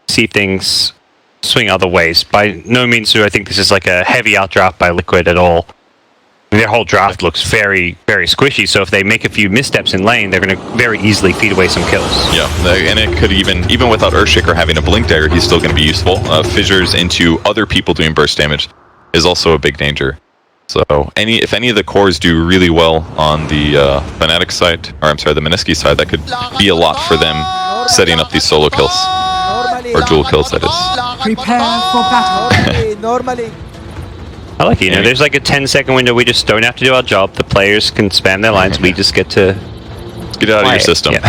see things swing other ways. By no means do I think this is like a heavy outdraft by Liquid at all. Their whole draft looks very, very squishy, so if they make a few missteps in lane, they're going to very easily feed away some kills. Yeah, and it could even without Earthshaker having a Blink Dagger, he's still going to be useful. Fissures into other people doing burst damage is also a big danger. So if any of the cores do really well on the Fnatic side, or I'm sorry, the Mineski side, that could be a lot for them setting up these solo kills. Or dual kills, that is. Prepare for battle. Normally. I like it, there's like a 10-second window. We just don't have to do our job. The players can spam their lines. We just get to get it out of your system. Yeah.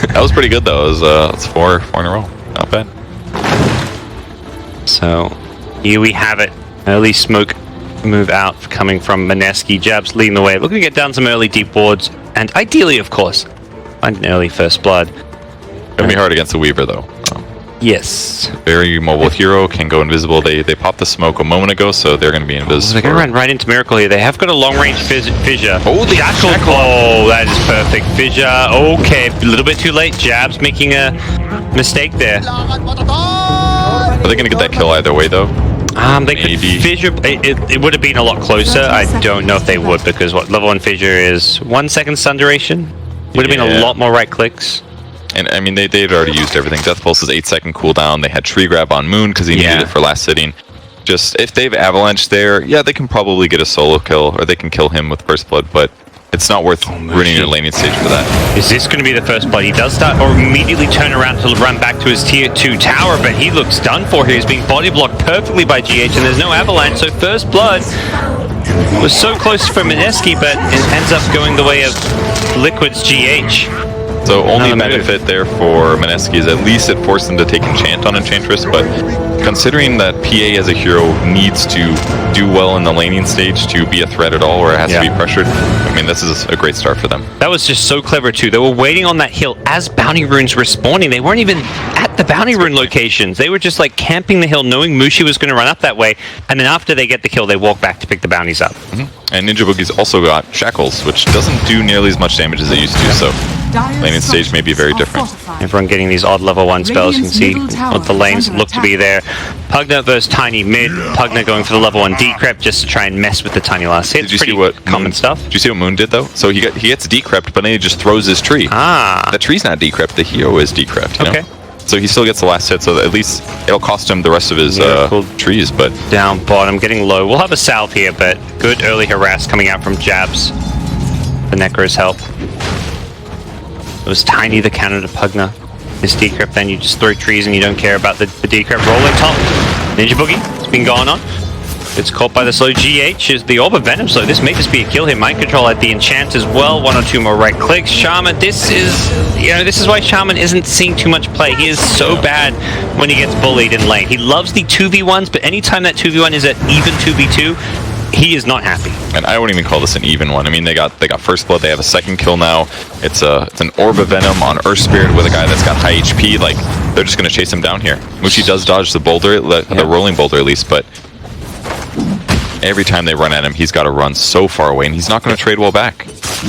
That was pretty good though. It was it's four in a row. Not bad. So here we have it. Early smoke move out coming from Mineski. Jabs leading the way. Looking to get down some early deep wards, and ideally, of course, find an early first blood. Gonna be hard against the Weaver though. Yes. Very mobile hero, can go invisible. They popped the smoke a moment ago, so they're going to be invisible. They're going to run right into Miracle here. They have got a long-range fissure. Oh, the shackle. Oh, that is perfect. Fissure. Okay, a little bit too late. Jabs making a mistake there. Are they going to get that kill either way, though? They could fissure. It would have been a lot closer. I don't know if they would, because what level 1 fissure is 1 second stun duration. Would have been a lot more right clicks. And I mean, they'd already used everything. Death Pulse is 8-second cooldown. They had Tree Grab on Moon because he needed it for last sitting. Just if they've Avalanche there, yeah, they can probably get a solo kill, or they can kill him with First Blood, but it's not worth ruining your laning stage for that. Is this going to be the first blood? He does start, or immediately turn around to run back to his tier 2 tower, but he looks done for here. He's being body blocked perfectly by GH, and there's no Avalanche, so first blood was so close for Mineski, but it ends up going the way of Liquid's GH. So only benefit there for Mineski is at least it forced them to take Enchant on Enchantress, but considering that PA as a hero needs to do well in the laning stage to be a threat at all, or it has to be pressured, I mean, this is a great start for them. That was just so clever too. They were waiting on that hill as bounty runes were spawning. They weren't even at the bounty rune locations. They were just like camping the hill, knowing Mushi was going to run up that way, and then after they get the kill, they walk back to pick the bounties up. And Ninja Boogie's also got Shackles, which doesn't do nearly as much damage as it used to, so laning stage may be very different. Everyone getting these odd level 1 spells. You can see what the lanes look to be there. Pugna versus Tiny mid. Pugna going for the level 1 decrypt just to try and mess with the Tiny last hit. Did you see what common stuff? Did you see what Moon did though? So he gets decrypt, but then he just throws his tree. Ah. The tree's not decrypt, the hero is decrypt. You know? So he still gets the last hit, so at least it'll cost him the rest of his trees, but... Down bottom, getting low. We'll have a salve here, but good early harass coming out from Jabs. The Necro's help. It was Tiny the counter to Pugna. This decrypt, then you just throw trees and you don't care about the decrypt. Rolling top. Ninja Boogie, it's been going on. It's caught by the slow GH, is the Orb of Venom slow. This may just be a kill here. Mind Control at the Enchant as well. 1 or 2 more right clicks. Shaman, this is why Shaman isn't seeing too much play. He is so bad when he gets bullied in lane. He loves the 2v1s, but anytime that 2v1 is at even 2v2, he is not happy. And I wouldn't even call this an even one. I mean, they got First Blood. They have a second kill now. It's an Orb of Venom on Earth Spirit with a guy that's got high HP. Like, they're just going to chase him down here. Mushi does dodge the boulder, the rolling boulder at least, but every time they run at him, he's got to run so far away, and he's not going to trade well back.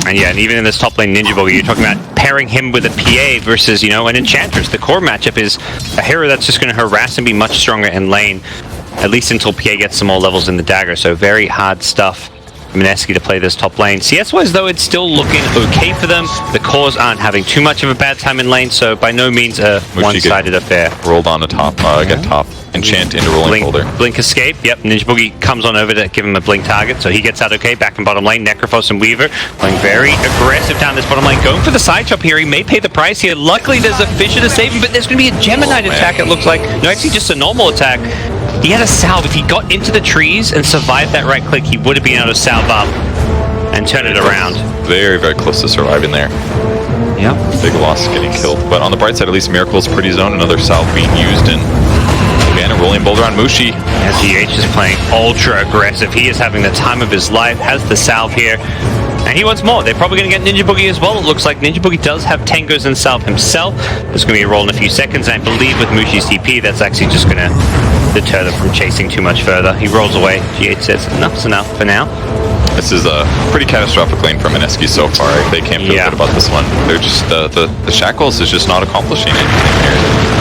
And yeah, and even in this top lane Ninja Boogie, you're talking about pairing him with a PA versus, an Enchantress. The core matchup is a hero that's just going to harass and be much stronger in lane, at least until PA gets some more levels in the dagger. So very hard stuff for Mineski to play this top lane. CS-wise, though, it's still looking okay for them. The cores aren't having too much of a bad time in lane, so by no means a one-sided affair. Rolled on the top, get top. Enchant into rolling boulder. Blink escape. Yep, Ninja Boogie comes on over to give him a blink target, so he gets out okay. Back in bottom lane, Necrophos and Weaver playing very aggressive down this bottom lane. Going for the side chop here. He may pay the price here. Luckily, there's a Fissure to save him, but there's going to be a Gemini attack, it looks like. No, actually just a normal attack. He had a salve. If he got into the trees and survived that right click, he would have been able to salve up and turn it around. Very, very close to surviving there. Yep. Big loss getting killed. But on the bright side, at least Miracle's pretty zone. Another salve being used, and again, a rolling boulder on Mushi. As GH is playing ultra aggressive. He is having the time of his life. Has the salve here. And he wants more. They're probably going to get Ninja Boogie as well. It looks like Ninja Boogie does have Tangos and salve himself. There's going to be a roll in a few seconds. And I believe with Mushi's TP, that's actually just going to deter them from chasing too much further. He rolls away. GH says, enough's enough for now. This is a pretty catastrophic lane for Mineski so far. They can't feel good about this one. They're just the Shackles is just not accomplishing anything here.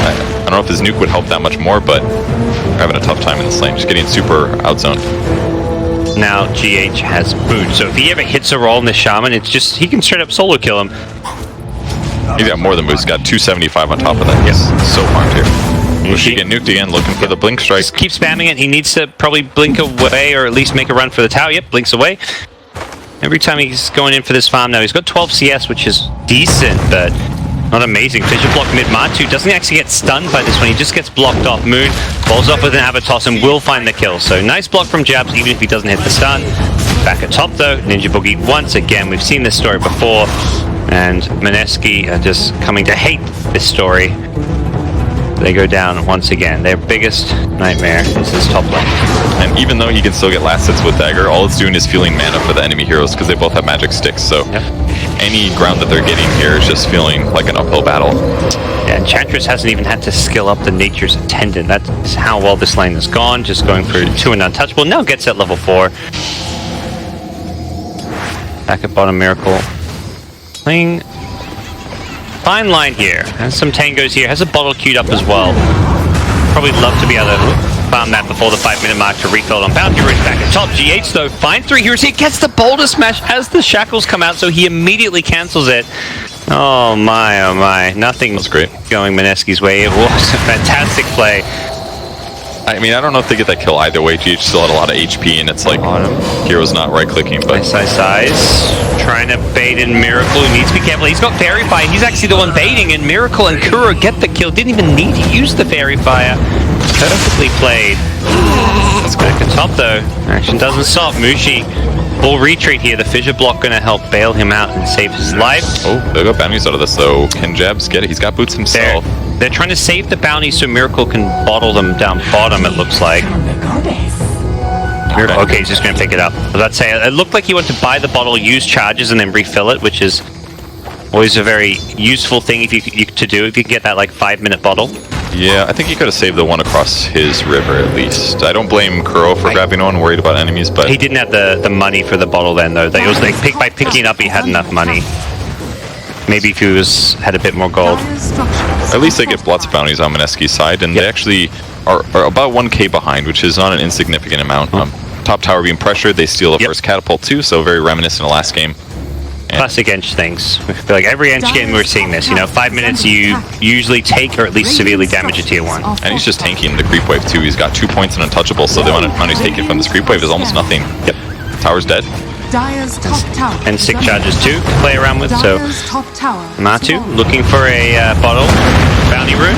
I don't know know if his nuke would help that much more, but we're having a tough time in this lane. Just getting super outzoned. Now GH has boot, so if he ever hits a roll in the Shaman, it's just, he can straight up solo kill him. He's got more than boost. He's got 275 on top of that. Yes, so farmed here. Mushi get nuked again, looking for the blink strike. Just keep spamming it. He needs to probably blink away, or at least make a run for the tower. Yep, blinks away. Every time he's going in for this farm now, he's got 12 CS, which is decent, but not amazing. Fissure block mid. Matu doesn't actually get stunned by this one. He just gets blocked off. Moon falls off with an Avatos and will find the kill. So nice block from Jabs, even if he doesn't hit the stun. Back at top though, Ninja Boogie once again. We've seen this story before, and Mineski are just coming to hate this story. They go down once again. Their biggest nightmare is this top lane. And even though he can still get last hits with Dagger, all it's doing is fueling mana for the enemy heroes because they both have magic sticks. So any ground that they're getting here is just feeling like an uphill battle. Yeah, Enchantress hasn't even had to skill up the Nature's Attendant. That is how well this lane has gone. Just going for 2 and untouchable. Now gets at level 4. Back at bottom, Miracle. Playing fine line here. Has some tangos here. Has a bottle queued up as well. Probably love to be able to farm that before the 5-minute mark to refill on Bounty Runes. Back at top. GH though finds 3 heroes. He gets the Boulder Smash as the shackles come out, so he immediately cancels it. Oh my. Nothing was great going Mineski's way. It was a fantastic play. I mean, I don't know if they get that kill either way. GH still had a lot of HP, and it's like hero's not right-clicking, but... Size. Trying to bait in Miracle. He needs to be careful. He's got Fairy Fire. He's actually the one baiting, and Miracle and Kuro get the kill. Didn't even need to use the Fairy Fire. Perfectly played. Let's go back at top, though. Action doesn't stop. Mushi, full retreat here. The fissure block going to help bail him out and save his life. Oh, they got bounties out of this, though. Can Jabs get it? He's got boots himself. They're trying to save the bounties so Miracle can bottle them down bottom, it looks like. Okay, he's just going to pick it up. I was about to say, it looked like he wanted to buy the bottle, use charges, and then refill it, which is always a very useful thing if you to do if you can get that like 5-minute bottle. Yeah, I think he could have saved the one across his river at least. I don't blame Kuro for grabbing one, worried about enemies, but... He didn't have the money for the bottle then, though. It was like by picking it up, he had enough money. Maybe if he had a bit more gold. At least they get lots of bounties on Mineski's side, and they actually are about 1k behind, which is not an insignificant amount. Top tower being pressured, they steal the first catapult too, so very reminiscent of last game. Classic Ench things. I feel like every Ench game we're seeing this. 5 minutes you usually take or at least severely damage a tier 1. And he's just tanking the creep wave too. He's got 2 points and untouchable, so the amount he's taking from this creep wave is almost nothing. Yep. Tower's dead. And 6 charges too to play around with, so Matu looking for a bottle. Bounty rune,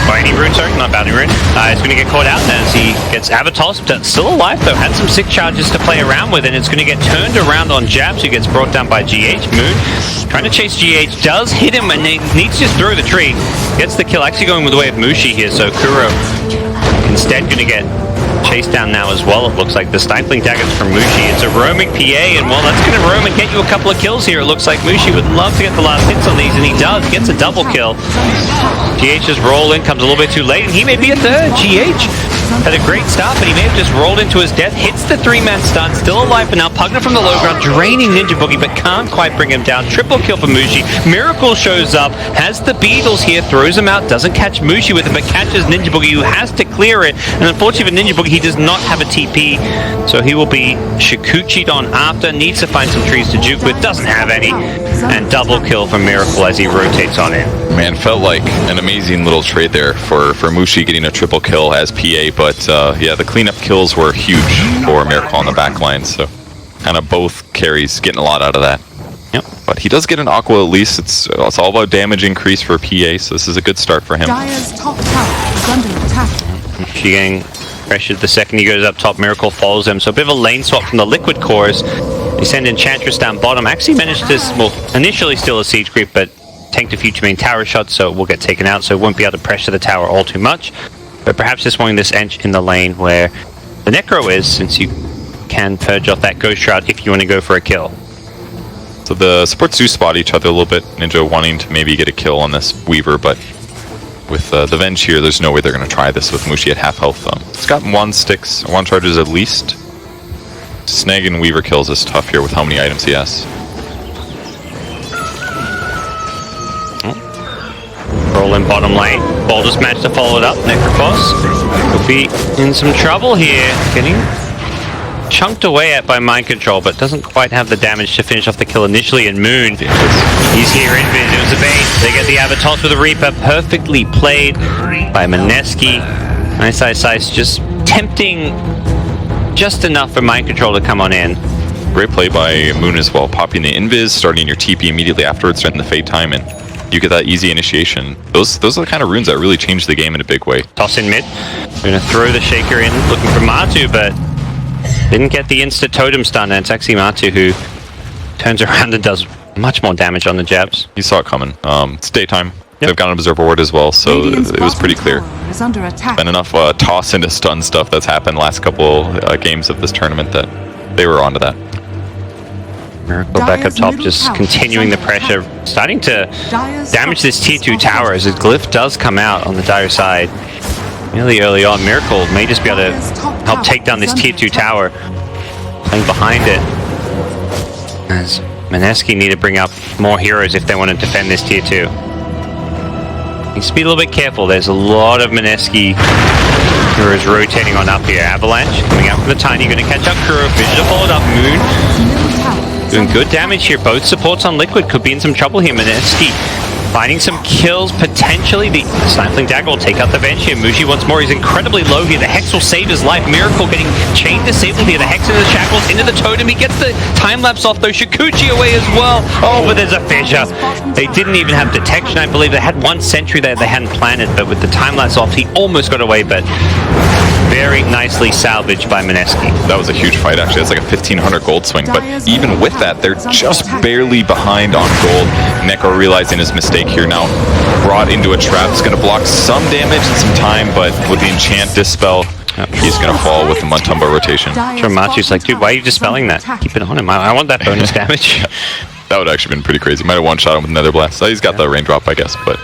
or any rune, sorry, not bounty rune. It's going to get caught out as he gets Avatos, but still alive though. Had some 6 charges to play around with, and it's going to get turned around on Jabs, who gets brought down by GH. Moon trying to chase GH, does hit him, and he needs to just throw the tree. Gets the kill, actually going with the way of Mushi here, so Kuro instead going to get chased down now as well. It looks like the stifling daggers from Mushi. It's a roaming PA, and well, that's going to roam and get you a couple of kills here. It looks like Mushi would love to get the last hits on these, and he does. Gets a double kill. GH's roll in comes a little bit too late, and he may be a third. GH had a great start, but he may have just rolled into his death. Hits the 3-man stun, still alive, but now Pugna from the low ground, draining Ninja Boogie, but can't quite bring him down. Triple kill for Mushi. Miracle shows up, has the Beetles here, throws him out, doesn't catch Mushi with it, but catches Ninja Boogie, who has to clear it. And unfortunately for Ninja Boogie, he does not have a TP, so he will be Shikuchi'd on after. Needs to find some trees to juke with, doesn't have any. And double kill for Miracle as he rotates on in. Man, felt like an amazing little trade there for Mushi getting a triple kill as PA, but yeah, the cleanup kills were huge for Miracle on the back line, so kind of both carries getting a lot out of that. Yep. But he does get an Aqua at least. It's all about damage increase for PA, so this is a good start for him. Dire's top tower is under attack. Mushi getting pressured the second he goes up top. Miracle follows him, so a bit of a lane swap from the Liquid Cores. They send Enchantress down bottom. Actually managed to, well, initially steal a siege creep, but tanked a future main tower shot, so it will get taken out, so it won't be able to pressure the tower all too much. But perhaps just wanting this Ench in the lane where the Necro is, since you can purge off that Ghost Shroud if you want to go for a kill. So the supports do spot each other a little bit. Ninja wanting to maybe get a kill on this Weaver, but with the Venge here, there's no way they're going to try this with Mushi at half health. It's got 1 sticks, 1 charges at least. Snagging Weaver kills is tough here with how many items he has. Roll in bottom lane. Ball just matched to follow it up. Necrophos could be in some trouble here. Getting chunked away at by mind control, but doesn't quite have the damage to finish off the kill initially. And Moon, he's here. Invis, it was a bait. They get the Avatos with a Reaper. Perfectly played by Mineski. Nice Ice, just tempting just enough for mind control to come on in. Great play by Moon as well, popping the Invis, starting your TP immediately afterwards, starting the Fade time, and you get that easy initiation. Those are the kind of runes that really change the game in a big way. Toss in mid. We're going to throw the Shaker in, looking for Matu, but didn't get the insta totem stun, and it's actually Matu who turns around and does much more damage on the jabs. You saw it coming. It's daytime. They've got an Observer Ward as well, so it was pretty clear. And enough toss into stun stuff that's happened last couple games of this tournament that they were onto that. Miracle back up top, just continuing the pressure, starting to damage this tier 2 tower as his glyph does come out on the Dire side. Really early on, Miracle may just be able to help take down this tier 2 tower, playing behind it. As Mineski need to bring up more heroes if they want to defend this tier 2. Needs to be a little bit careful. There's a lot of Mineski heroes rotating on up here. Avalanche coming out from the Tiny, going to catch up Kuro. Vision followed up. Moon doing good damage here. Both supports on Liquid could be in some trouble here. Mineski finding some kills, potentially. The Stifling Dagger will take out the bench here. Muji once more. He's incredibly low here. The Hex will save his life. Miracle getting chain disabled here. The Hex into the Shackles, into the Totem. He gets the time-lapse off, though. Shikuchi away as well. Oh, but there's a fissure. They didn't even have detection, I believe. They had one sentry there they hadn't planted, but with the time-lapse off, he almost got away, but very nicely salvaged by Mineski. That was a huge fight, actually. It's like a 1,500 gold swing, but even with that, they're just barely behind on gold. Necro realizing his mistake here now, brought into a trap. It's going to block some damage and some time, but with the enchant dispel, he's going to fall with the Montumba rotation. Sure, Machi's like, dude, why are you dispelling that? Keep it on him. I want that bonus damage. That would actually been pretty crazy. Might have one-shot him with Nether Blast. So he's got the raindrop, I guess, but...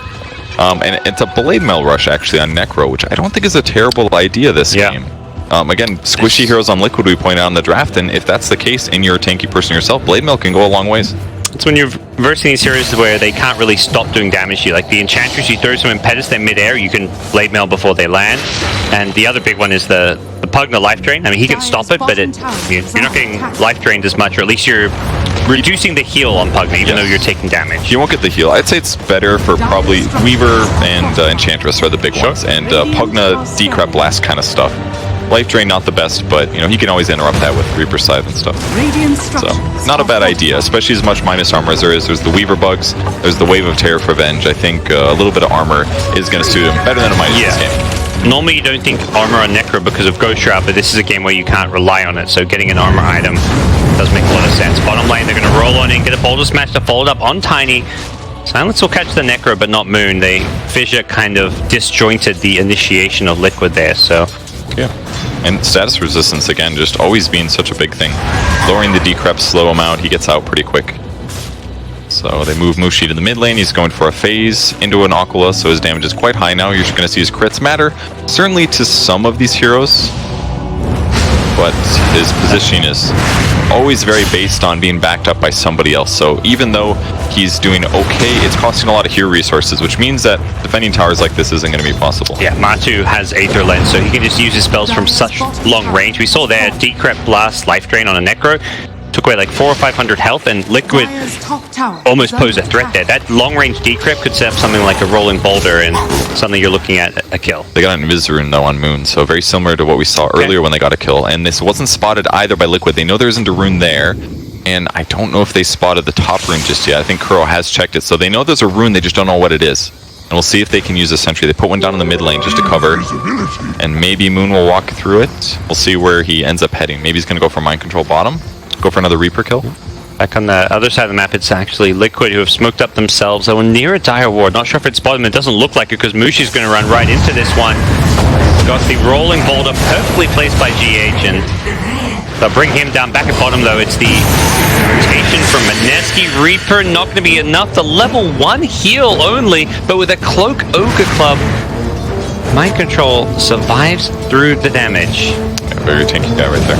and it's a Blade Mail Rush, actually, on Necro, which I don't think is a terrible idea this game. Again, squishy heroes on Liquid we point out in the draft, and if that's the case and you're a tanky person yourself, Blade Mail can go a long ways. It's when you're versing these heroes where they can't really stop doing damage to you. Like the Enchantress, you throw some Impetus, they're mid-air, you can Blade Mail before they land. And the other big one is the Pugna Life Drain. I mean, he can stop it, but you're not getting Life Drained as much, or at least you're reducing the heal on Pugna, even though you're taking damage. You won't get the heal. I'd say it's better for probably Weaver and Enchantress are the big ones, and Pugna, Decrep Blast kind of stuff. Life Drain not the best, but you know he can always interrupt that with Reaper Scythe and stuff. So not a bad idea, especially as much minus armor as there is. There's the Weaver bugs, there's the Wave of Terror for Revenge. I think a little bit of armor is going to suit him better than a minus this game. Normally you don't think armor on Necro because of Ghost Shroud, but this is a game where you can't rely on it, so getting an armor item does make a lot of sense. Bottom lane, they're going to roll on in, get a Boulder Smash to fold up on Tiny. Silence will catch the Necro, but not Moon. Fissure kind of disjointed the initiation of Liquid there, so... Yeah, and status resistance, again, just always being such a big thing. Lowering the decrep, slow him out, he gets out pretty quick. So they move Mushi to the mid lane, he's going for a phase into an Aquila, so his damage is quite high now. You're just going to see his crits matter, certainly to some of these heroes, but his positioning is always very based on being backed up by somebody else. So even though he's doing okay, it's costing a lot of hero resources, which means that defending towers like this isn't going to be possible. Yeah, Matu has Aether Lens, so he can just use his spells from such long range. We saw there, Decrep Blast, Life Drain on a Necro, took away like 400 or 500 health, and Liquid almost posed a threat there. That long-range Decrep could set up something like a Rolling Boulder and suddenly you're looking at a kill. They got an Invis rune though on Moon, so very similar to what we saw earlier when they got a kill, and this wasn't spotted either by Liquid. They know there isn't a rune there, and I don't know if they spotted the top rune just yet. I think Kuro has checked it, so they know there's a rune, they just don't know what it is. And we'll see if they can use a sentry. They put one down in the mid lane just to cover, and maybe Moon will walk through it. We'll see where he ends up heading. Maybe he's going to go for Mind Control bottom, go for another Reaper kill. Back on the other side of the map, it's actually Liquid who have smoked up themselves. They were near a Dire Ward. Not sure if it's bottom. It doesn't look like it because Mushi's going to run right into this one. Got the Rolling Boulder perfectly placed by GH, and they'll bring him down. Back at bottom, though, it's the rotation from Mineski. Reaper not going to be enough. The level 1 heal only, but with a Cloak Ogre Club, Mind Control survives through the damage. Very tanky guy right there.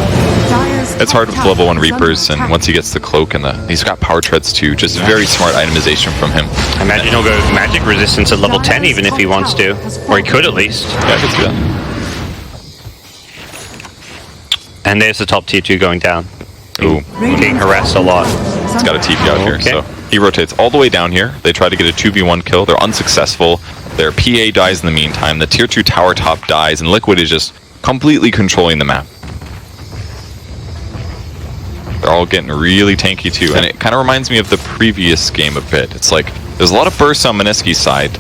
It's hard with level 1 Reapers, and once he gets the cloak and he's got power treads too. Just very smart itemization from him. I imagine he'll go magic resistance at level 10 even if he wants to. Or he could at least. Yeah, I could see that. And there's the top tier 2 going down. Ooh. Being harassed a lot. He's got a TP out here, so he rotates all the way down here. They try to get a 2v1 kill. They're unsuccessful. Their PA dies in the meantime. The tier 2 tower top dies, and Liquid is just completely controlling the map. They're all getting really tanky too, and it kind of reminds me of the previous game a bit. It's like there's a lot of bursts on Mineski's side,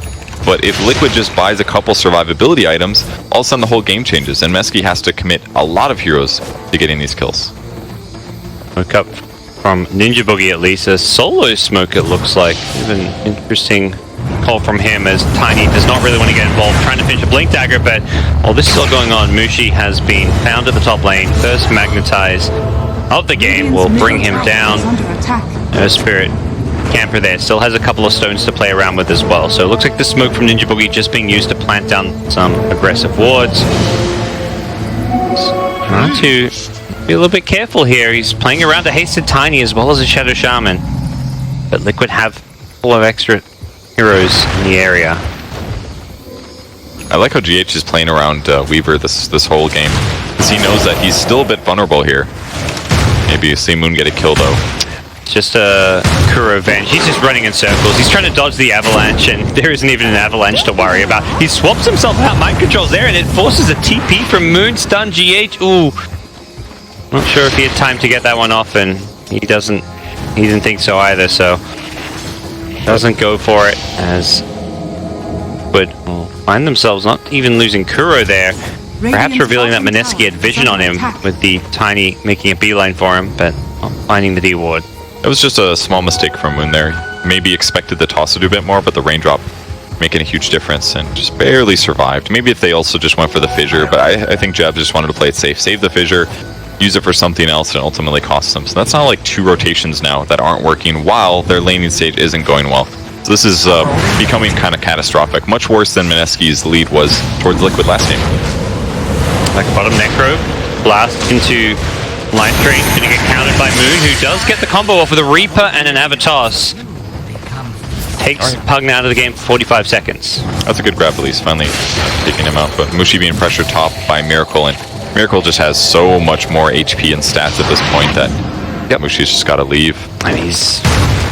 but if Liquid just buys a couple survivability items, all of a sudden the whole game changes, and Mineski has to commit a lot of heroes to getting these kills. Look up from Ninja Boogie at least. A solo smoke it looks like. Even interesting call from him as Tiny does not really want to get involved, trying to finish a Blink Dagger, but while this is all going on, Mushi has been found at the top lane. First Magnetize of the game will bring him down. No Spirit Camper there still has a couple of stones to play around with as well. So it looks like the smoke from Ninja Boogie just being used to plant down some aggressive wards. Trying to be a little bit careful here. He's playing around a Hasted Tiny as well as a Shadow Shaman. But Liquid have full of extra heroes in the area. I like how GH is playing around Weaver this whole game, because he knows that he's still a bit vulnerable here. Maybe see Moon get a kill though. Just a Kuro Venge. He's just running in circles. He's trying to dodge the avalanche, and there isn't even an avalanche to worry about. He swaps himself out. Mind control's there, and it forces a TP from Moon. Stun GH. Ooh. Not sure if he had time to get that one off, and he didn't think so either, so doesn't go for it, as would find themselves not even losing Kuro there. Perhaps revealing that Mineski had vision on him with the Tiny making a beeline for him, but not finding the D ward. It was just a small mistake from Moon there. Maybe expected the toss to do a bit more, but the raindrop making a huge difference and just barely survived. Maybe if they also just went for the fissure, but I think Jeb just wanted to play it safe. Save the fissure, use it for something else, and ultimately cost them. So that's not like 2 rotations now that aren't working while their laning stage isn't going well. So this is becoming kind of catastrophic. Much worse than Mineski's lead was towards Liquid last game. Like bottom Necro, blast into Life Drain, gonna get countered by Moon, who does get the combo off with a Reaper and an Avatos. Takes Pugna out of the game for 45 seconds. That's a good grab at least, finally taking him out. But Mushi being pressured top by Miracle, and Miracle just has so much more HP and stats at this point that Mushi's just gotta leave. And he's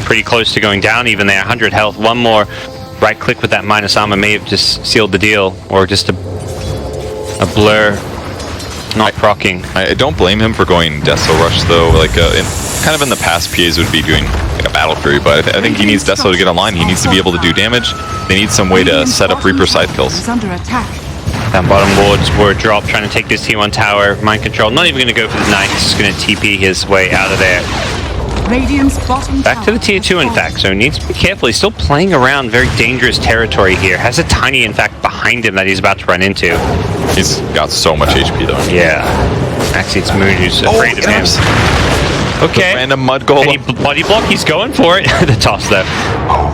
pretty close to going down even there, 100 health. One more right click with that minus armor may have just sealed the deal, or just a blur. Not proccing. I don't blame him for going Deso Rush though. Like kind of in the past, PAs would be doing like a Battle Fury, but I think he needs Deso to get online. He needs to be able to do damage. They need some way to set up Reaper side kills. Down bottom wards were dropped, trying to take this T1 tower. Mind control, not even going to go for the knight. He's just going to TP his way out of there. Back to the tier 2 in fact, so he needs to be careful. He's still playing around very dangerous territory here. Has a Tiny in fact behind him that he's about to run into. He's got so much HP though. Yeah. Actually it's Moon who's afraid of him. Okay. The random mud golem. Any body block, he's going for it. The toss though.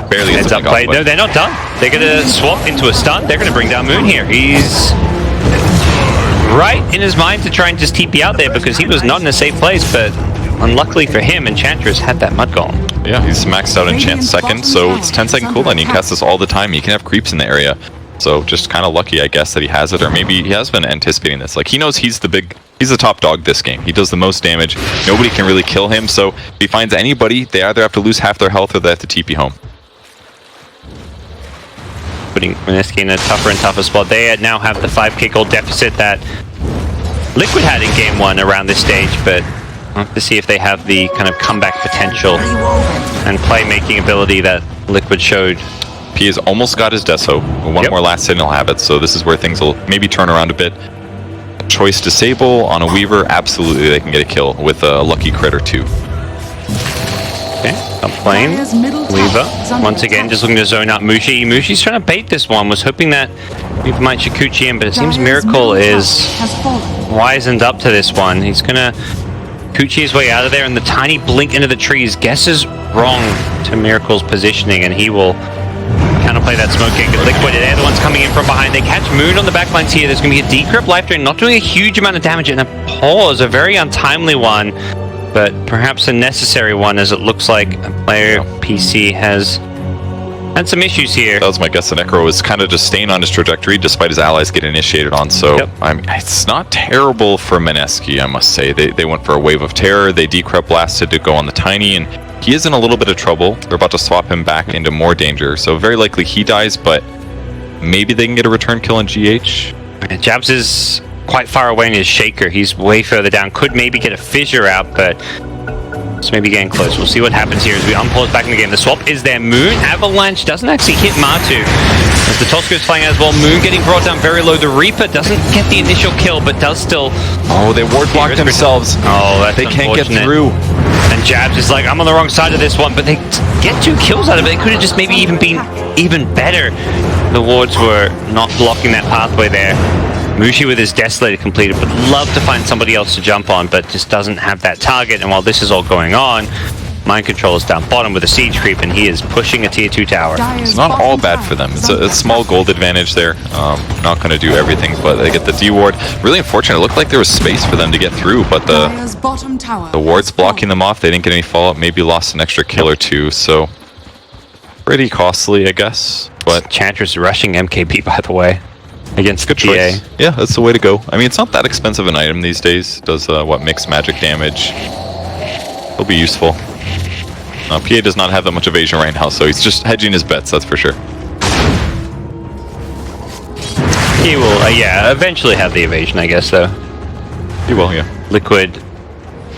Barely ends up played. No, they're not done. They're going to swap into a stun. They're going to bring down Moon here. He's right in his mind to try and just TP out there because he was not in a safe place, but unluckily for him, Enchantress had that mud golem. Yeah, he's maxed out Enchant second, so it's 10-second cooldown. He casts this all the time. He can have creeps in the area. So just kind of lucky, I guess, that he has it, or maybe he has been anticipating this. Like, he knows he's the top dog this game. He does the most damage. Nobody can really kill him, so if he finds anybody, they either have to lose half their health or they have to TP home. Putting Mineski in a tougher and tougher spot. They now have the 5k gold deficit that Liquid had in game 1 around this stage, but we'll have to see if they have the kind of comeback potential and playmaking ability that Liquid showed. He has almost got his Deso. One more last hit and he'll have it, so this is where things will maybe turn around a bit. Choice disable on a Weaver, absolutely they can get a kill with a lucky crit or 2. Okay, up lane, Weaver, once again just looking to zone out Mushi. Mushi's trying to bait this one, was hoping that Weaver might Shikuchi in, but it seems Miracle is wizened up to this one. He's gonna Kuchi his way out of there, and the Tiny blink into the trees guesses wrong to Miracle's positioning, and he will kind counterplay that smoke getting Liquid. They're the ones coming in from behind. They catch Moon on the backlines here. There's going to be a decrypt life drain, not doing a huge amount of damage, and a pause, a very untimely one, but perhaps a necessary one, as it looks like a player PC has had some issues here. That was my guess. The Necro was kind of just staying on his trajectory despite his allies getting initiated on. So I mean, it's not terrible for Mineski, I must say. They went for a wave of terror. They decrypt blasted to go on the Tiny, and he is in a little bit of trouble. They're about to swap him back into more danger. So very likely he dies, but maybe they can get a return kill on GH. Jabs is quite far away in his Shaker. He's way further down. Could maybe get a Fissure out, but it's maybe getting close. We'll see what happens here as we unpause back in the game. The swap is there. Moon Avalanche doesn't actually hit Matu. As the Tosco's flying as well. Moon getting brought down very low. The Reaper doesn't get the initial kill, but does still... Oh, they ward blocked themselves. Oh, that's They can't get unfortunate. through. And Jabs is like, I'm on the wrong side of this one, but they get 2 kills out of it. They could have just maybe even been even better. The wards were not blocking that pathway there. Mushi with his Desolator completed, would love to find somebody else to jump on, but just doesn't have that target. And while this is all going on, Mind Control is down bottom with a Siege Creep, and he is pushing a tier 2 tower. It's not all bad for them. It's a small gold advantage there. Not going to do everything, but they get the D ward. Really unfortunate. It looked like there was space for them to get through, but the ward's blocking them off. They didn't get any follow-up. Maybe lost an extra kill or two, so pretty costly, I guess. But Chantress rushing MKB, by the way, against good the PA. choice. Yeah, that's the way to go. I mean, it's not that expensive an item these days. Does mixed magic damage. It'll be useful. PA does not have that much evasion right now, so he's just hedging his bets, that's for sure. He will, yeah, eventually have the evasion, I guess, though. He will, yeah. Liquid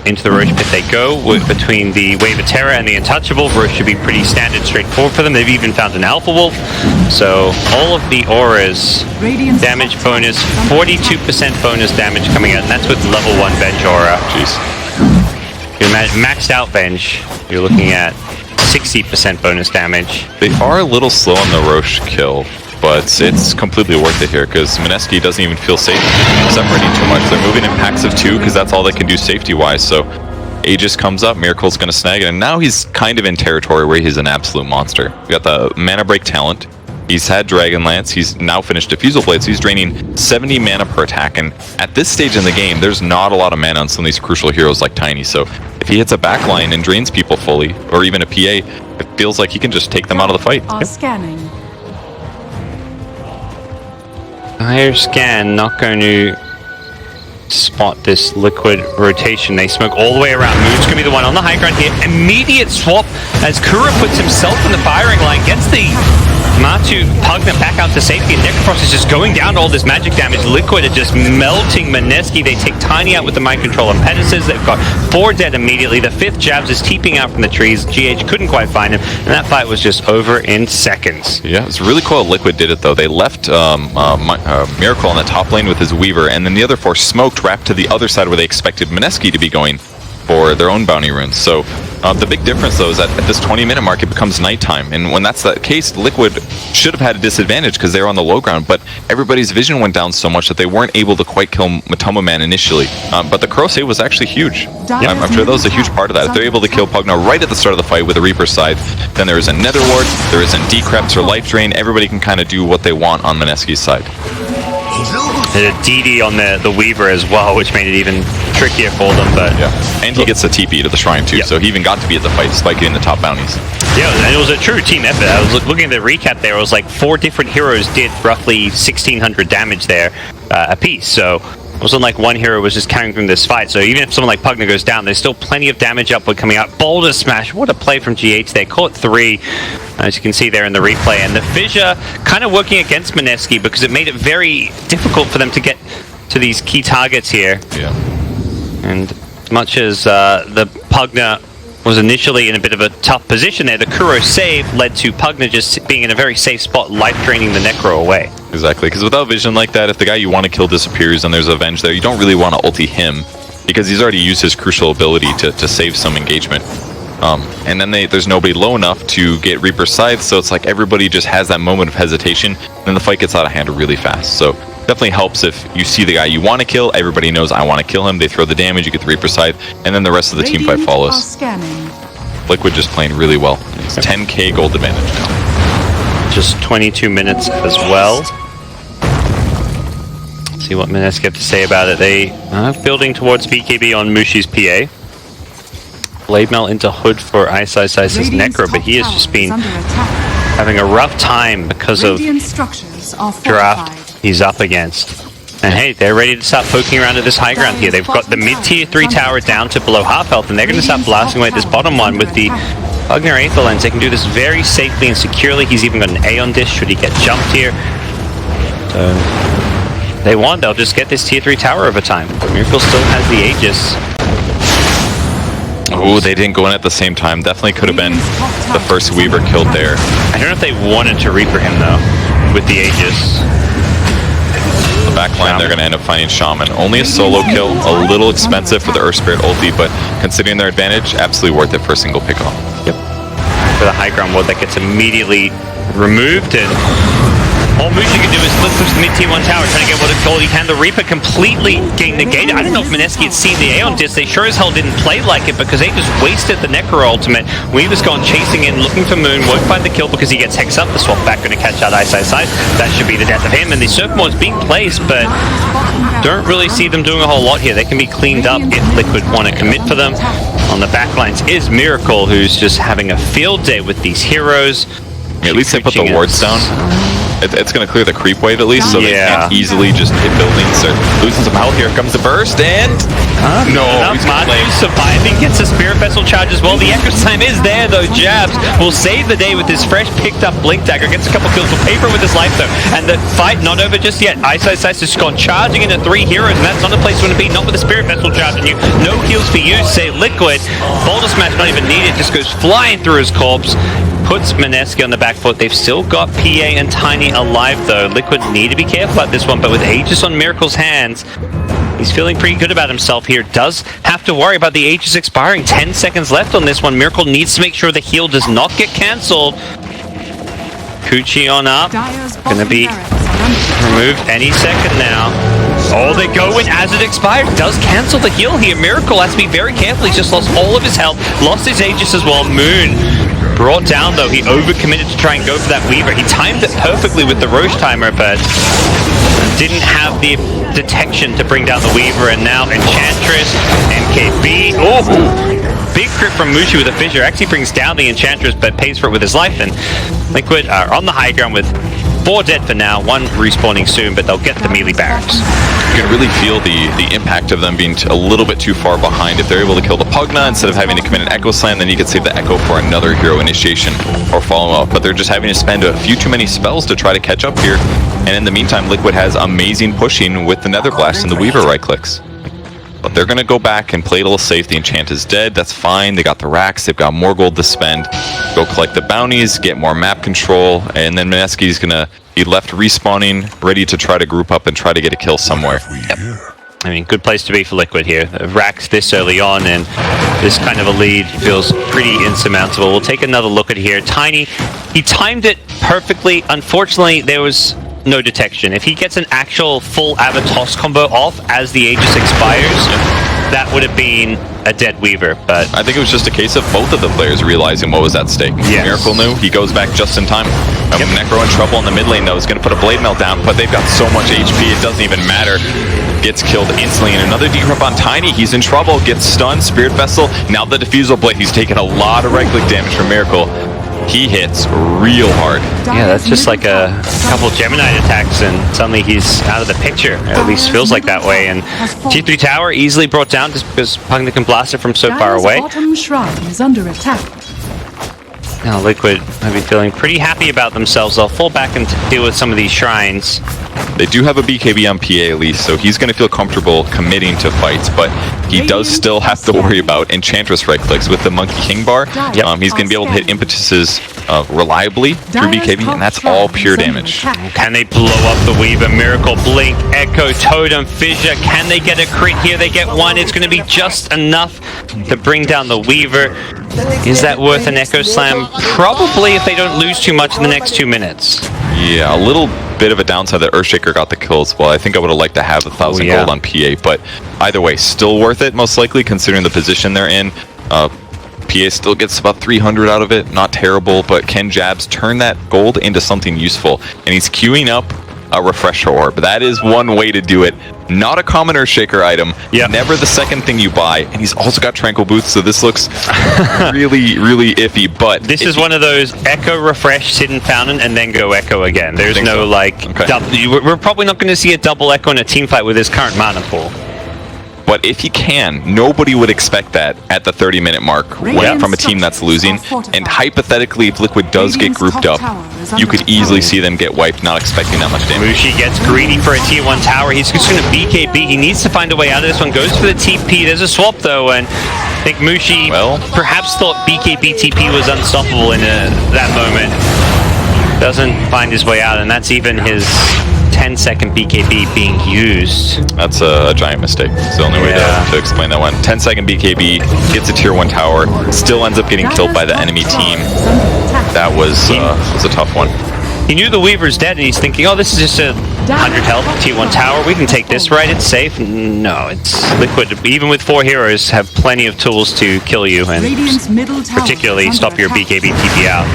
into the Roche pit they go, between the Wave of Terror and the Untouchable. Roche should be pretty standard, straightforward for them. They've even found an Alpha Wolf. So all of the auras, damage bonus, 42% bonus damage coming out, and that's with level 1 Venge aura. Jeez. Your maxed out Venge, you're looking at 60% bonus damage. They are a little slow on the Roche kill, but it's completely worth it here because Mineski doesn't even feel safe separating too much. They're moving in packs of 2 because that's all they can do safety-wise. So Aegis comes up, Miracle's going to snag it, and now he's kind of in territory where he's an absolute monster. We got the Mana Break talent. He's had Dragonlance, he's now finished Diffusal Blade, so he's draining 70 mana per attack, and at this stage in the game, there's not a lot of mana on some of these crucial heroes like Tiny, so if he hits a backline and drains people fully, or even a PA, it feels like he can just take them out of the fight. Scanning. Higher scan, not going to spot this Liquid rotation. They smoke all the way around. Moon's going to be the one on the high ground here. Immediate swap as Kura puts himself in the firing line, gets the Matu Pugna back out to safety, and Necrophos is just going down to all this magic damage. Liquid are just melting Mineski. They take Tiny out with the Mind Control Impetuses. They've got 4 dead immediately. The 5th Jabs is teeping out from the trees. GH couldn't quite find him, and that fight was just over in seconds. Yeah, it's really cool how Liquid did it, though. They left Miracle on the top lane with his Weaver, and then the other 4 smoked wrapped to the other side where they expected Mineski to be going for their own bounty runes. So the big difference, though, is that at this 20-minute mark, it becomes nighttime. And when that's the case, Liquid should have had a disadvantage because they were on the low ground, but everybody's vision went down so much that they weren't able to quite kill Matoma Man initially. But the Crow save was actually huge. I'm sure that was a huge part of that. If they're able to kill Pugna right at the start of the fight with a Reaper's side, then there is a Nether Ward, there is a Decrypt or Life Drain. Everybody can kind of do what they want on Mineski's side. There's a DD on the Weaver as well, which made it even trickier for them. But yeah, and he gets the TP to the shrine too, so he even got to be at the fight despite getting the top bounties. Yeah, and it was a true team effort. I was looking at the recap there. It was like 4 different heroes did roughly 1,600 damage there a piece. So it wasn't like one hero was just carrying from this fight. So even if someone like Pugna goes down, there's still plenty of damage upward coming out. Boulder Smash, what a play from GH there. Caught 3, as you can see there in the replay. And the Fissure kind of working against Mineski because it made it very difficult for them to get to these key targets here. Yeah. And as much as the Pugna was initially in a bit of a tough position there, the Kuro save led to Pugna just being in a very safe spot, life-draining the Necro away. Exactly, because without vision like that, if the guy you want to kill disappears and there's a Venge there, you don't really want to ulti him, because he's already used his crucial ability to save some engagement. And then there's nobody low enough to get Reaper's side, so it's like everybody just has that moment of hesitation, and then the fight gets out of hand really fast. So definitely helps if you see the guy you want to kill, everybody knows I want to kill him, they throw the damage, you get the Reaper's side, and then the rest of the team fight follows. Liquid just playing really well. It's 10k gold advantage now. just 22 minutes as well. See what Mineski have to say about it. They are building towards BKB on Mushi's PA. Blade Mail into Hood for Icice's Necro, but he has just been having a rough time because of draft he's up against. And hey, they're ready to start poking around at this high ground here. They've got the mid-tier 3 tower down to below half health, and they're going to start blasting away at this bottom one with the Pugner Aether Lens. They can do this very safely and securely. He's even got an Aeon Dish should he get jumped here. So they want, they'll just get this tier 3 tower over time. Miracle still has the Aegis. Oh, they didn't go in at the same time. Definitely could have been the first Weaver killed there. I don't know if they wanted to Reaper him though, with the Aegis. The back line, they're going to end up finding Shaman. Only a solo kill, a little expensive for the Earth Spirit ulti, but considering their advantage, absolutely worth it for a single pickoff. Yep. For the high ground ward that gets immediately removed, and all Mushi can do is flip push the mid-tier 1 tower, trying to get what it's called. He can. The Reaper completely getting negated. I don't know if Mineski had seen the Aeon Disc. They sure as hell didn't play like it because they just wasted the Necro ultimate. Weaver's gone chasing in, looking for Moon, won't find the kill because he gets Hex up. The swap back going to catch out Ice. That should be the death of him. And the Surfmore's being placed, but don't really see them doing a whole lot here. They can be cleaned up if Liquid want to commit for them. On the backlines is Miracle, who's just having a field day with these heroes. At least they put the wards down. It's going to clear the creep wave at least, so they can't easily just hit buildings. They're losing some health. Here comes the burst, and no, he's surviving, gets a Spirit Vessel charge as well. The Echo Slam is there though. Jabs will save the day with this fresh picked up Blink Dagger. Gets a couple kills, will pay for it with his life though. And the fight not over just yet. Ice has just gone charging into 3 heroes, and that's not the place you want to be. Not with the Spirit Vessel charging you. No heals for you, say Liquid. Boulder Smash not even needed, just goes flying through his corpse. Puts Mineski on the back foot. They've still got PA and Tiny alive though. Liquid need to be careful at this one, but with Aegis on Miracle's hands, he's feeling pretty good about himself here. Does have to worry about the Aegis expiring. 10 seconds left on this one. Miracle needs to make sure the heal does not get cancelled. Coochie on up. Gonna be removed any second now. Oh, they go in as it expires. Does cancel the heal here. Miracle has to be very careful. He's just lost all of his health. Lost his Aegis as well. Moon brought down though. He overcommitted to try and go for that Weaver. He timed it perfectly with the Roche timer, but didn't have the detection to bring down the Weaver. And now Enchantress, MKB. Oh, big crit from Mushi with a fissure. Actually brings down the Enchantress, but pays for it with his life. And Liquid are on the high ground with 4 dead for now, 1 respawning soon, but they'll get the melee barracks. You can really feel the impact of them being a little bit too far behind. If they're able to kill the Pugna instead of having to commit an Echo Slam, then you could save the Echo for another hero initiation or follow-up. But they're just having to spend a few too many spells to try to catch up here. And in the meantime, Liquid has amazing pushing with the Nether Blast and the Weaver right-clicks. But they're going to go back and play it a little safe. The enchant is dead. That's fine. They got the racks. They've got more gold to spend. Go collect the bounties, get more map control, and then Mineski's going to be left respawning, ready to try to group up and try to get a kill somewhere. Yep. I mean, good place to be for Liquid here. Racks this early on, and this kind of a lead feels pretty insurmountable. We'll take another look at here. Tiny, he timed it perfectly. Unfortunately, there was no detection. If he gets an actual full Avatos combo off as the Aegis expires, that would have been a dead Weaver, but I think it was just a case of both of the players realizing what was at stake. Yes. Miracle knew, he goes back just in time. Necro in trouble in the mid lane though, is going to put a Blade Mail down, but they've got so much HP, it doesn't even matter. Gets killed instantly, and another decrypt on Tiny. He's in trouble, gets stunned, Spirit Vessel, now the Diffusal Blade. He's taking a lot of right-click damage from Miracle. He hits real hard. Yeah, that's just like a couple Gemini attacks and suddenly he's out of the picture. At least feels like that way. And G3 Tower easily brought down just because Pugna can blast it from so far away. Bottom shrine is under attack. Now Liquid might be feeling pretty happy about themselves. They'll fall back and deal with some of these shrines. They do have a BKB on PA at least, so he's going to feel comfortable committing to fights, but he does still have to worry about Enchantress right clicks with the Monkey King bar. He's going to be able to hit impetuses reliably through BKB, and that's all pure damage. Can they blow up the Weaver? Miracle, Blink, Echo, Totem, Fissure. Can they get a crit here? They get 1. It's going to be just enough to bring down the Weaver. Is that worth an Echo Slam? Probably, if they don't lose too much in the next 2 minutes. Yeah, a little bit of a downside that Earthshaker got the kills. Well, I think I would have liked to have 1,000 gold on PA, but either way, still worth it, most likely, considering the position they're in. PA still gets about 300 out of it. Not terrible, but can Jabs turn that gold into something useful? And he's queuing up a refresher orb. That is one way to do it. Not a common Earthshaker item. Yep. Never the second thing you buy. And he's also got Tranquil Boots, so this looks really, really iffy. But this is one of those Echo, Refresh, Sit and Fountain, and then go Echo again. There's no so. like Okay. we're probably not going to see a double Echo in a team fight with his current mana pool. But if he can, nobody would expect that at the 30-minute mark from a team that's losing. And hypothetically, if Liquid does get grouped up, you could easily see them get wiped, not expecting that much damage. Mushi gets greedy for a tier 1 tower. He's just going to BKB. He needs to find a way out of this one. Goes for the TP. There's a swap though, and I think Mushi perhaps thought BKB TP was unstoppable in that moment. Doesn't find his way out, and that's even his 10-second BKB being used. That's a giant mistake. It's the only way to explain that one. 10-second BKB, gets a tier 1 tower, still ends up getting killed by the enemy team. That was a tough one. He knew the Weaver's dead, and he's thinking, oh, this is just a 100 health tier 1 tower. We can take this, right? It's safe. No, it's Liquid. Even with 4 heroes, have plenty of tools to kill you, and particularly stop your BKB TP out.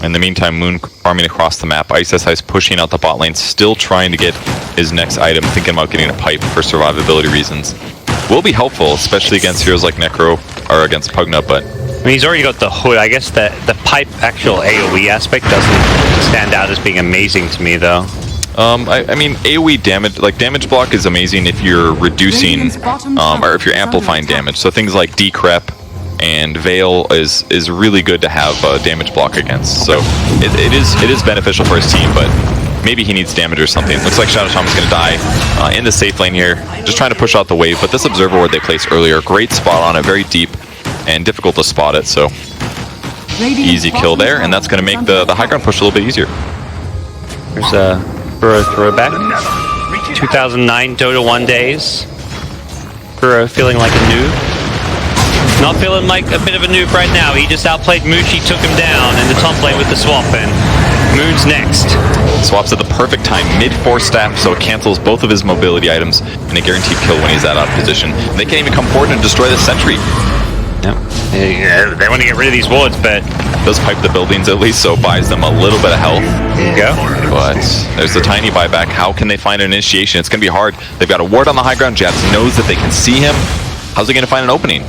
In the meantime, Moon farming across the map. Ice is pushing out the bot lane, still trying to get his next item, thinking about getting a pipe for survivability reasons. Will be helpful, especially against heroes like Necro, or against Pugna, but... I mean, he's already got the hood. I guess the pipe actual AoE aspect doesn't stand out as being amazing to me, though. I mean, AoE damage, like damage block is amazing if you're reducing, or if you're amplifying damage. So things like Decrep and Veil is really good to have damage block against. So it is beneficial for his team, but maybe he needs damage or something. Looks like Shadow Shaman's going to die in the safe lane here, just trying to push out the wave. But this Observer Ward they placed earlier, great spot on it, very deep and difficult to spot it. So easy kill there, and that's going to make the high ground push a little bit easier. There's a Burrow throwback. 2009 Dota 1 days. Burrow feeling like a noob. Not feeling like a bit of a noob right now. He just outplayed Mushi, took him down in the top lane with the swap, and Moon's next. Swaps at the perfect time, mid-4 staff, so it cancels both of his mobility items, and a guaranteed kill when he's out of position. And they can't even come forward and destroy the sentry. Yep. Yeah, they want to get rid of these wards, but... Does pipe the buildings at least, so buys them a little bit of health. There you go. But there's the tiny buyback. How can they find an initiation? It's going to be hard. They've got a ward on the high ground. Jabs knows that they can see him. How's he going to find an opening?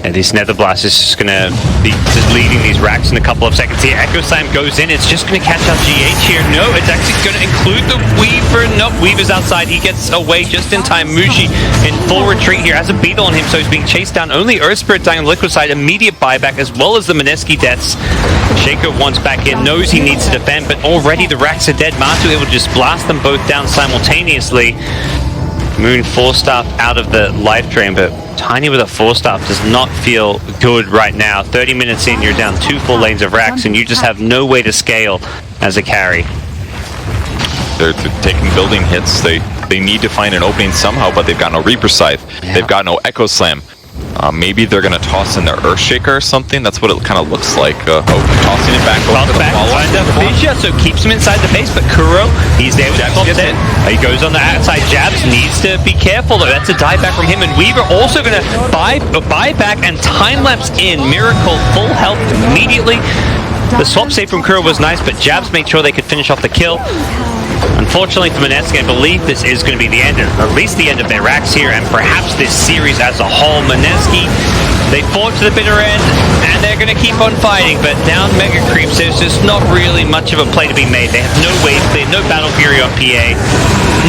And this Nether Blast is just going to be just leading these racks in a couple of seconds here. Echo Slam goes in. It's just going to catch out GH here. No, it's actually going to include the Weaver. Nope, Weaver's outside. He gets away just in time. Mushi in full retreat here. Has a beetle on him, so he's being chased down. Only Earth Spirit dying on the Liquid side. Immediate buyback, as well as the Mineski deaths. Shaco wants back in. Knows he needs to defend, but already the racks are dead. Matu able to just blast them both down simultaneously. Moon 4-staff out of the life drain, but Tiny with a 4-staff does not feel good right now. 30 minutes in, you're down 2 full lanes of racks, and you just have no way to scale as a carry. They're taking building hits. They need to find an opening somehow, but they've got no Reaper Scythe. Yeah. They've got no Echo Slam. Maybe they're going to toss in their Earthshaker or something. That's what it kind of looks like. Tossing it back over to the follow-up. So keeps him inside the base, but Kuro, he's there with Jabs gets it. He goes on the outside. Jabs needs to be careful, though. That's a dive back from him, and Weaver also going to buy back and time-lapse in. Miracle, full health immediately. The swap save from Kuro was nice, but Jabs made sure they could finish off the kill. Unfortunately for Mineski, I believe this is going to be the end, at least the end of their racks here, and perhaps this series as a whole. Mineski, they fought to the bitter end, and they're going to keep on fighting, but down Mega Creeps, there's just not really much of a play to be made. They have no waves, they have no Battle Fury on PA,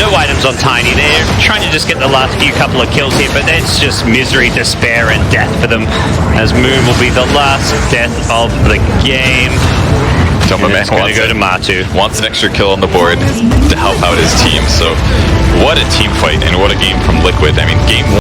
no items on Tiny. They're trying to just get the last couple of kills here, but it's just misery, despair, and death for them, as Moon will be the last death of the game. It's going to go to Matu. Wants an extra kill on the board to help out his team. So what a team fight and what a game from Liquid. I mean, game